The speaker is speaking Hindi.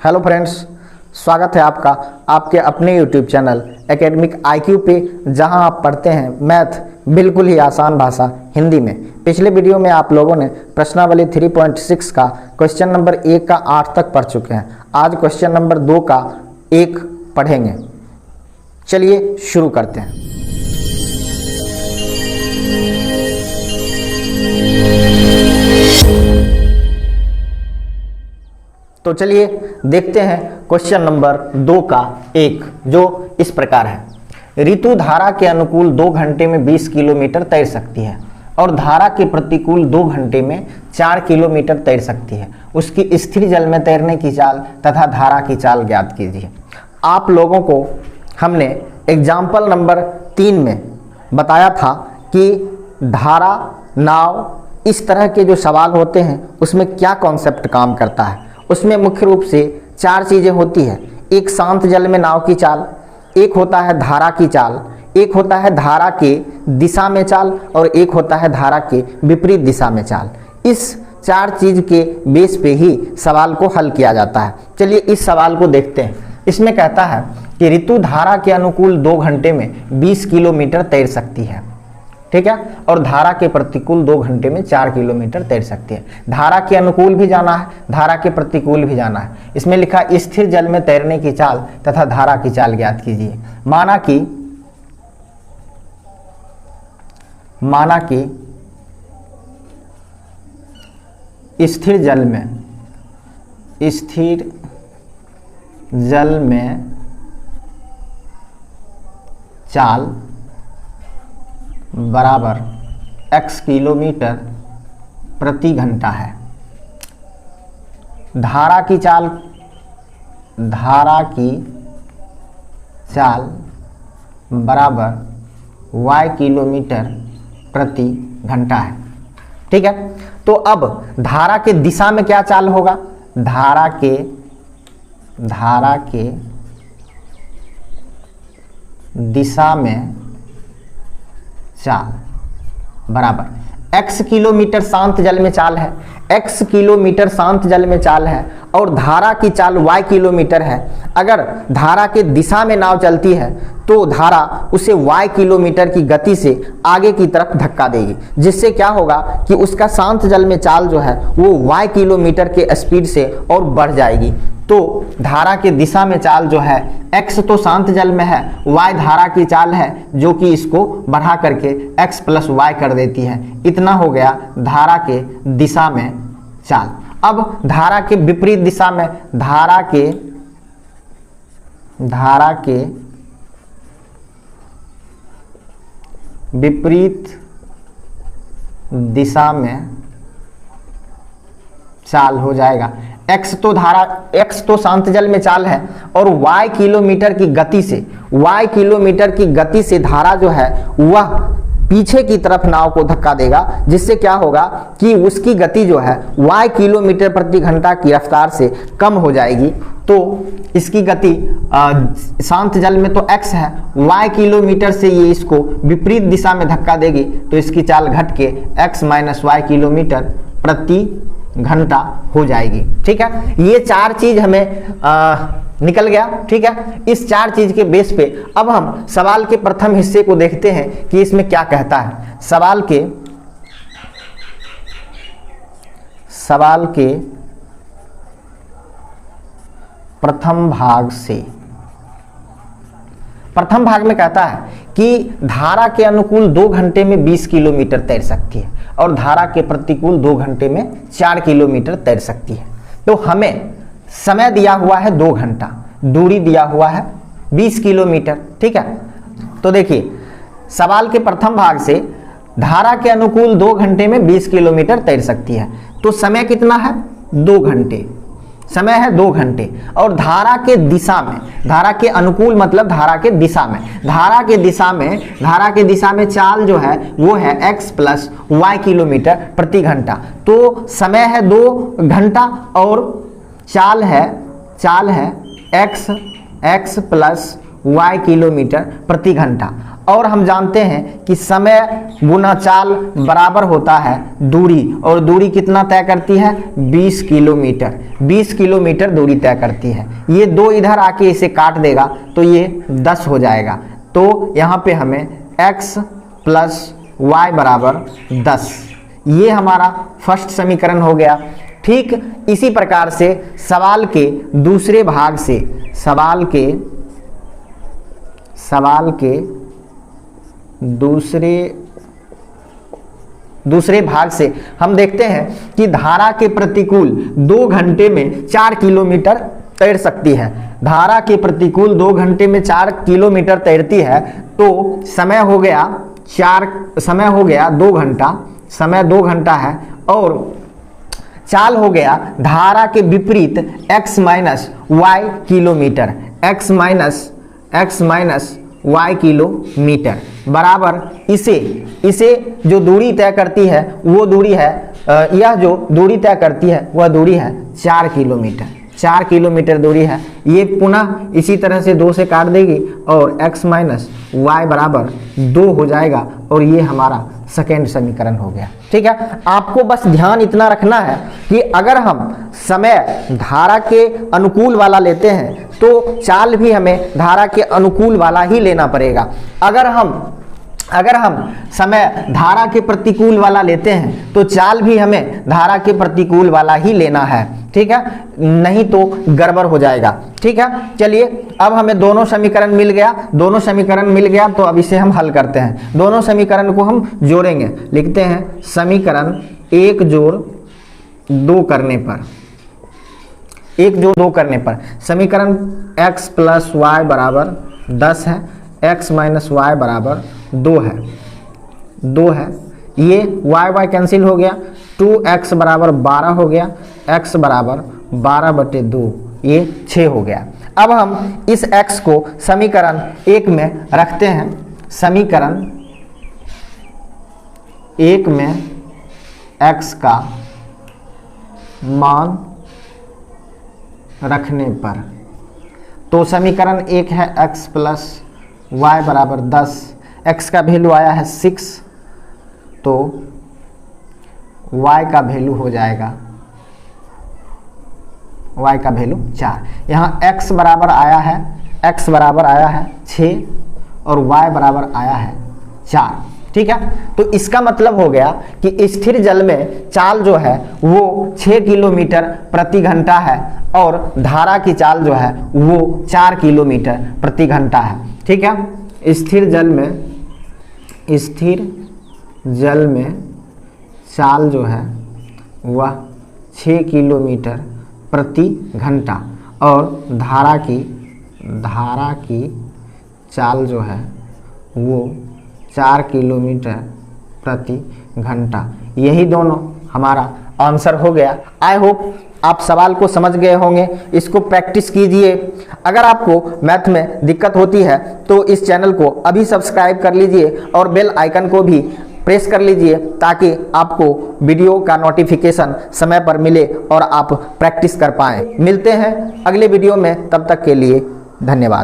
हेलो फ्रेंड्स, स्वागत है आपका आपके अपने यूट्यूब चैनल एकेडमिक आईक्यू पे, जहां आप पढ़ते हैं मैथ बिल्कुल ही आसान भाषा हिंदी में। पिछले वीडियो में आप लोगों ने प्रश्नावली 3.6 का क्वेश्चन नंबर 1 का 8 तक पढ़ चुके हैं। आज क्वेश्चन नंबर 2 का 1 पढ़ेंगे। चलिए शुरू करते हैं। तो चलिए देखते हैं क्वेश्चन नंबर 2 का 1, जो इस प्रकार है। ऋतु धारा के अनुकूल 2 घंटे में 20 किलोमीटर तैर सकती है और धारा के प्रतिकूल 2 घंटे में 4 किलोमीटर तैर सकती है। उसकी स्थिर जल में तैरने की चाल तथा धारा की चाल ज्ञात कीजिए। आप लोगों को हमने एग्जाम्पल नंबर 3 में बताया था कि धारा, नाव, इस तरह के जो सवाल होते हैं उसमें क्या कॉन्सेप्ट काम करता है। उसमें मुख्य रूप से 4 चीज़ें होती है। एक शांत जल में नाव की चाल, एक होता है धारा की चाल, एक होता है धारा के दिशा में चाल और एक होता है धारा के विपरीत दिशा में चाल। इस 4 चीज़ के बेस पे ही सवाल को हल किया जाता है। चलिए इस सवाल को देखते हैं। इसमें कहता है कि ऋतु धारा के अनुकूल 2 घंटे में 20 किलोमीटर तैर सकती है, ठीक है, और धारा के प्रतिकूल 2 घंटे में 4 किलोमीटर तैर सकती है। धारा के अनुकूल भी जाना है, धारा के प्रतिकूल भी जाना है। इसमें लिखा स्थिर जल में तैरने की चाल तथा धारा की चाल ज्ञात कीजिए। माना कि स्थिर जल में चाल बराबर x किलोमीटर प्रति घंटा है। धारा की चाल बराबर y किलोमीटर प्रति घंटा है, ठीक है। तो अब धारा के दिशा में क्या चाल होगा? धारा के दिशा में चाल बराबर x किलोमीटर शांत जल में चाल है, x किलोमीटर शांत जल में चाल है और धारा की चाल y किलोमीटर है। अगर धारा के दिशा में नाव चलती है तो धारा उसे y किलोमीटर की गति से आगे की तरफ धक्का देगी, जिससे क्या होगा कि उसका शांत जल में चाल जो है वो y किलोमीटर के स्पीड से और बढ़ जाएगी। तो धारा के दिशा में चाल जो है x तो शांत जल में है, y धारा की चाल है जो कि इसको बढ़ा करके x प्लस y कर देती है। इतना हो गया धारा के दिशा में चाल। अब धारा के विपरीत दिशा में, धारा के विपरीत दिशा में चाल हो जाएगा। x तो शांत जल में चाल है और y किलोमीटर की गति से धारा जो है वह पीछे की तरफ नाव को धक्का देगा, जिससे क्या होगा कि उसकी गति जो है y किलोमीटर प्रति घंटा की रफ्तार से कम हो जाएगी। तो इसकी गति शांत जल में तो x है, y किलोमीटर से ये इसको विपरीत दिशा में धक्का देगी, तो इसकी चाल घट के x माइनस y किलोमीटर प्रति घंटा हो जाएगी, ठीक है। ये 4 चीज हमें निकल गया, ठीक है। इस 4 चीज के बेस पे अब हम सवाल के प्रथम हिस्से को देखते हैं कि इसमें क्या कहता है। सवाल के प्रथम भाग में कहता है कि धारा के अनुकूल 2 घंटे में 20 किलोमीटर तैर सकती है और धारा के प्रतिकूल 2 घंटे में 4 किलोमीटर तैर सकती है। तो हमें समय दिया हुआ है 2 घंटा, दूरी दिया हुआ है 20 किलोमीटर, ठीक है। तो देखिए सवाल के प्रथम भाग से धारा के अनुकूल 2 घंटे में 20 किलोमीटर तैर सकती है, तो समय कितना है? 2 घंटे। समय है 2 घंटे और धारा के दिशा में, धारा के अनुकूल मतलब धारा के दिशा में, धारा के दिशा में चाल जो है वो है x प्लस y किलोमीटर प्रति घंटा। तो समय है 2 घंटा और चाल है x प्लस y किलोमीटर प्रति घंटा। और हम जानते हैं कि समय गुना चाल बराबर होता है दूरी, और दूरी कितना तय करती है 20 किलोमीटर। 20 किलोमीटर दूरी तय करती है। ये 2 इधर आके इसे काट देगा तो ये 10 हो जाएगा। तो यहाँ पे हमें x प्लस वाई बराबर 10, ये हमारा फर्स्ट समीकरण हो गया। ठीक इसी प्रकार से सवाल के दूसरे भाग से, सवाल के दूसरे भाग से हम देखते हैं कि धारा के प्रतिकूल 2 घंटे में 4 किलोमीटर तैर सकती है। धारा के प्रतिकूल 2 घंटे में 4 किलोमीटर तैरती है, तो समय हो गया 2 घंटा, समय 2 घंटा है, और चाल हो गया धारा के विपरीत x minus Y kilometre, x minus Y kilometre बराबर इसे जो दूरी तय करती है वो दूरी है, यह जो दूरी तय करती है वह दूरी है 4 किलोमीटर। 4 किलोमीटर दूरी है। ये पुनः इसी तरह से 2 से काट देगी और x माइनस वाई बराबर 2 हो जाएगा, और ये हमारा सेकेंड समीकरण हो गया। ठीक है, आपको बस ध्यान इतना रखना है कि अगर हम समय धारा के अनुकूल वाला लेते हैं तो चाल भी हमें धारा के अनुकूल वाला ही लेना पड़ेगा। अगर हम समय धारा के प्रतिकूल वाला लेते हैं तो चाल भी हमें धारा के प्रतिकूल वाला ही लेना है। ठीक है, नहीं तो गड़बड़ हो जाएगा। ठीक है, चलिए अब हमें दोनों समीकरण मिल गया, तो अब इसे हम हल करते हैं। दोनों समीकरण को हम जोड़ेंगे। लिखते हैं समीकरण 1 जोड़ 2 करने पर, समीकरण x प्लस वाई बराबर 10 है, x माइनस वाई बराबर 2 है। ये y कैंसिल हो गया, 2x बराबर 12 हो गया, x बराबर 12/2, ये 6 हो गया। अब हम इस x को समीकरण 1 में रखते हैं। समीकरण 1 में x का मान रखने पर, तो समीकरण 1 है x प्लस वाई बराबर 10, x का वैल्यू आया है 6, तो y का वैल्यू हो जाएगा, y का वैल्यू 4। यहाँ x बराबर आया है 6 और y बराबर आया है 4। ठीक है, तो इसका मतलब हो गया कि स्थिर जल में चाल जो है वो 6 किलोमीटर प्रति घंटा है और धारा की चाल जो है वो 4 किलोमीटर प्रति घंटा है। ठीक है, स्थिर जल में चाल जो है वह 6 किलोमीटर प्रति घंटा और धारा की चाल जो है वो 4 किलोमीटर प्रति घंटा। यही दोनों हमारा आंसर हो गया। आई होप आप सवाल को समझ गए होंगे। इसको प्रैक्टिस कीजिए। अगर आपको मैथ में दिक्कत होती है तो इस चैनल को अभी सब्सक्राइब कर लीजिए और बेल आइकन को भी प्रेस कर लीजिए ताकि आपको वीडियो का नोटिफिकेशन समय पर मिले और आप प्रैक्टिस कर पाएँ। मिलते हैं अगले वीडियो में, तब तक के लिए धन्यवाद।